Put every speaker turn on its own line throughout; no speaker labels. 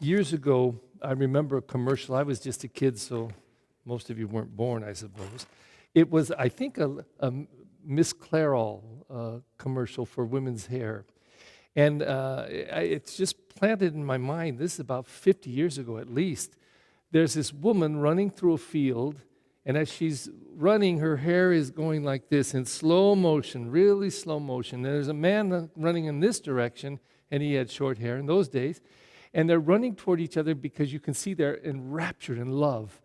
Years ago, I remember a commercial. I was just a kid, so most of you weren't born, I suppose. It was, I think, a Miss Clairol commercial for women's hair. And it's just planted in my mind. This is about 50 years ago at least. There's this woman running through a field, and as she's running, her hair is going like this in slow motion, really slow motion. There's a man running in this direction, and he had short hair in those days. And they're running toward each other because you can see they're enraptured in love.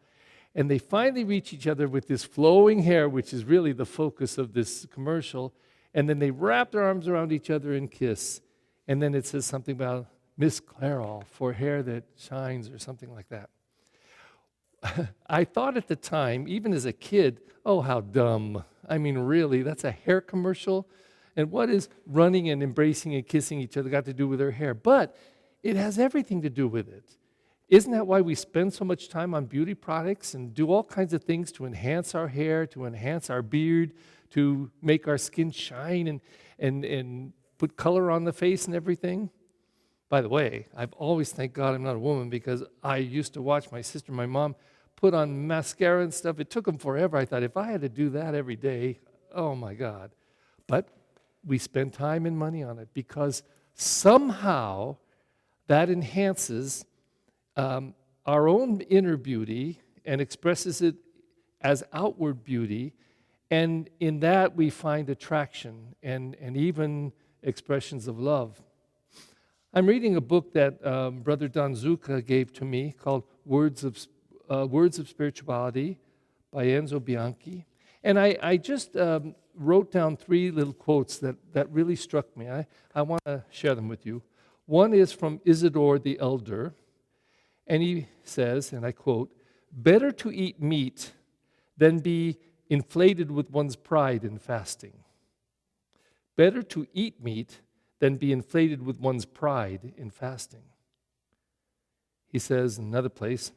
And they finally reach each other with this flowing hair, which is really the focus of this commercial. And then they wrap their arms around each other and kiss. And then it says something about Miss Clairol for hair that shines or something like that. I thought at the time, even as a kid, oh, how dumb. I mean, really, that's a hair commercial? And what is running and embracing and kissing each other got to do with her hair? But it has everything to do with it. Isn't that why we spend so much time on beauty products and do all kinds of things to enhance our hair, to enhance our beard, to make our skin shine and put color on the face and everything? By the way, I've always thanked God I'm not a woman, because I used to watch my sister and my mom put on mascara and stuff. It took them forever. I thought, if I had to do that every day, oh my God. But we spend time and money on it because somehow that enhances our own inner beauty and expresses it as outward beauty. And in that we find attraction and even expressions of love. I'm reading a book that Brother Don Zucca gave to me called Words of Spirituality by Enzo Bianchi. And I just wrote down 3 little quotes that really struck me. I want to share them with you. One is from Isidore the Elder, and he says, and I quote, "Better to eat meat than be inflated with one's pride in fasting." Better to eat meat than be inflated with one's pride in fasting. He says in another place,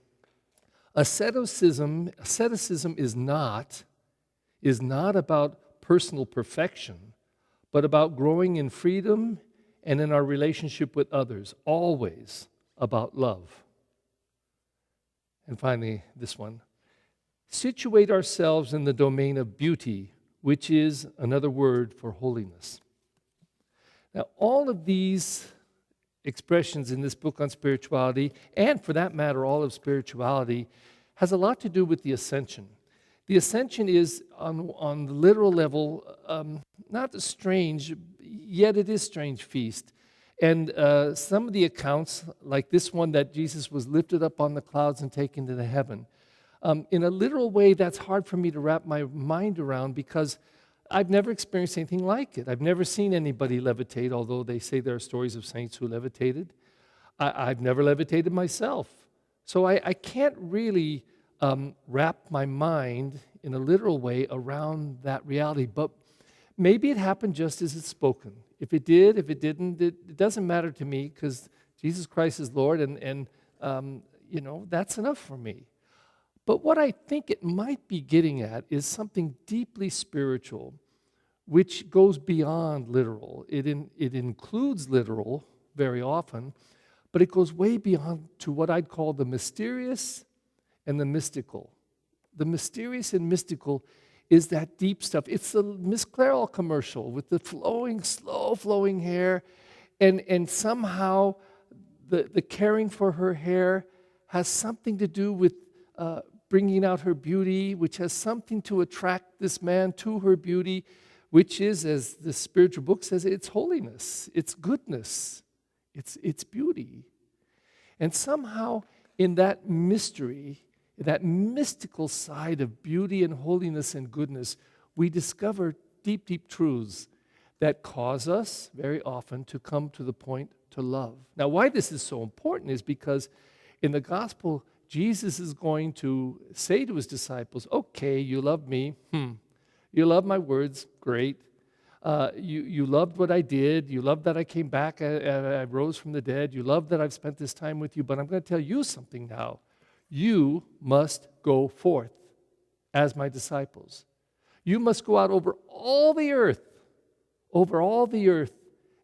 asceticism is not about personal perfection, but about growing in freedom and in our relationship with others, always about love. And finally, this one, situate ourselves in the domain of beauty, which is another word for holiness. Now, all of these expressions in this book on spirituality, and for that matter, all of spirituality, has a lot to do with the Ascension. The Ascension is, on the literal level, not a strange, yet it is strange feast. And some of the accounts, like this one that Jesus was lifted up on the clouds and taken to the heaven, in a literal way, that's hard for me to wrap my mind around because I've never experienced anything like it. I've never seen anybody levitate, although they say there are stories of saints who levitated. I've never levitated myself. So I can't really wrap my mind in a literal way around that reality. But maybe it happened just as it's spoken. If it did, if it didn't, it doesn't matter to me because Jesus Christ is Lord and that's enough for me. But what I think it might be getting at is something deeply spiritual, which goes beyond literal. It includes literal very often, but it goes way beyond to what I'd call the mysterious and the mystical. The mysterious and mystical is that deep stuff. It's the Miss Clairol commercial with the slow flowing hair, and somehow the caring for her hair has something to do with bringing out her beauty, which has something to attract this man to her beauty, which is, as the spiritual book says, it's holiness, it's goodness, it's beauty. And somehow in that mystery, that mystical side of beauty and holiness and goodness, we discover deep, deep truths that cause us very often to come to the point to love. Now, why this is so important is because in the gospel, Jesus is going to say to his disciples, okay, you love me. You love my words. Great. You loved what I did. You loved that I came back. I rose from the dead. You loved that I've spent this time with you. But I'm going to tell you something now. You must go forth as my disciples. You must go out over all the earth,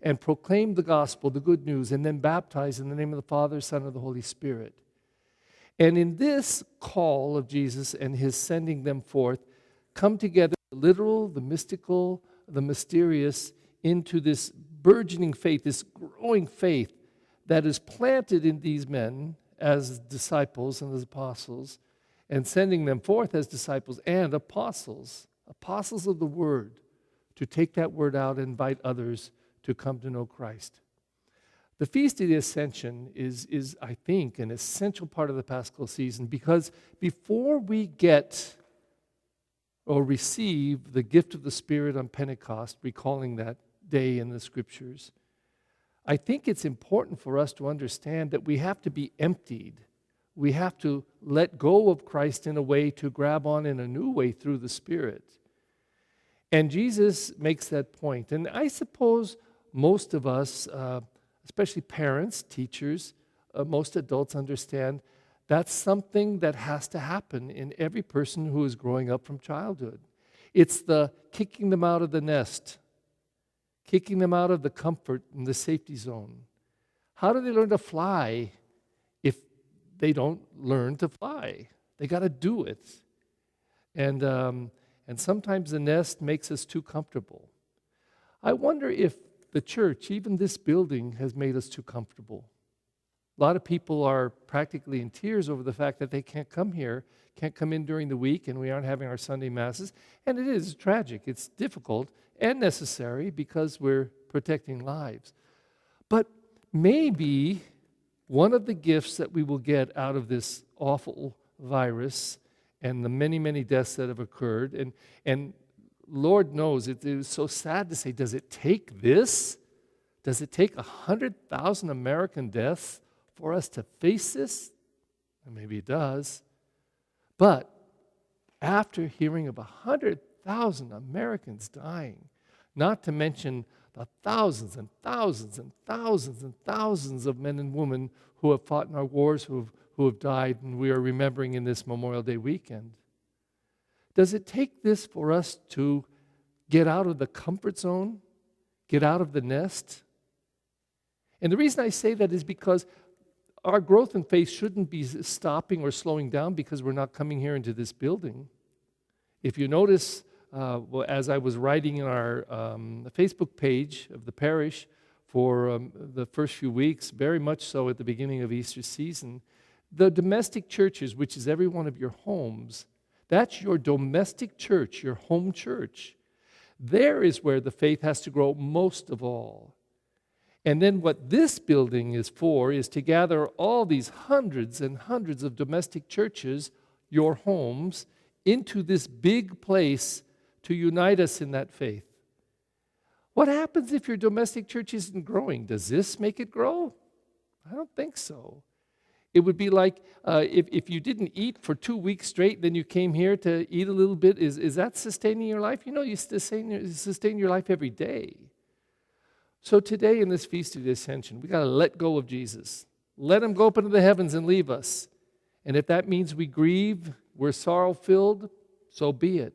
and proclaim the gospel, the good news, and then baptize in the name of the Father, Son, and the Holy Spirit. And in this call of Jesus and his sending them forth, come together the literal, the mystical, the mysterious, into this burgeoning faith, this growing faith that is planted in these men as disciples and as apostles, and sending them forth as disciples and apostles of the word, to take that word out and invite others to come to know Christ. The Feast of the Ascension is, I think, an essential part of the Paschal season, because before we get or receive the gift of the Spirit on Pentecost, recalling that day in the Scriptures, I think it's important for us to understand that we have to be emptied. We have to let go of Christ in a way to grab on in a new way through the Spirit. And Jesus makes that point. And I suppose most of us, especially parents, teachers, most adults understand that's something that has to happen in every person who is growing up from childhood. It's the kicking them out of the nest, kicking them out of the comfort and the safety zone. How do they learn to fly if they don't learn to fly? They got to do it. And sometimes the nest makes us too comfortable. I wonder if the church, even this building, has made us too comfortable. A lot of people are practically in tears over the fact that they can't come here, can't come in during the week, and we aren't having our Sunday masses. And it is tragic. It's difficult and necessary because we're protecting lives. But maybe one of the gifts that we will get out of this awful virus and the many, many deaths that have occurred, and Lord knows, it is so sad to say, does it take this? Does it take 100,000 American deaths for us to face this? And maybe it does. But after hearing of 100,000 Americans dying, not to mention the thousands and thousands and thousands and thousands of men and women who have fought in our wars, who have died, and we are remembering in this Memorial Day weekend, does it take this for us to get out of the comfort zone, get out of the nest? And the reason I say that is because our growth in faith shouldn't be stopping or slowing down because we're not coming here into this building. If you notice, as I was writing in our Facebook page of the parish for the first few weeks, very much so at the beginning of Easter season, the domestic churches, which is every one of your homes, that's your domestic church, your home church. There is where the faith has to grow most of all. And then what this building is for is to gather all these hundreds and hundreds of domestic churches, your homes, into this big place to unite us in that faith. What happens if your domestic church isn't growing? Does this make it grow? I don't think so. It would be like if you didn't eat for 2 weeks straight, then you came here to eat a little bit. Is that sustaining your life? You know, you sustain your life every day. So today in this Feast of the Ascension, we got to let go of Jesus. Let him go up into the heavens and leave us. And if that means we grieve, we're sorrow-filled, so be it.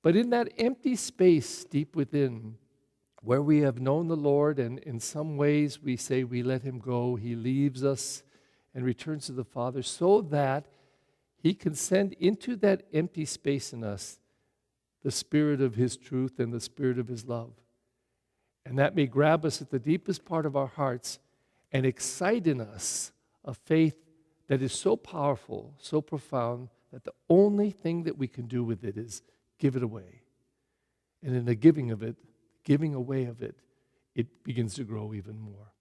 But in that empty space deep within, where we have known the Lord, and in some ways we say we let him go, he leaves us and returns to the Father, so that he can send into that empty space in us the Spirit of his truth and the Spirit of his love. And that may grab us at the deepest part of our hearts and excite in us a faith that is so powerful, so profound, that the only thing that we can do with it is give it away. And in the giving away of it, it begins to grow even more.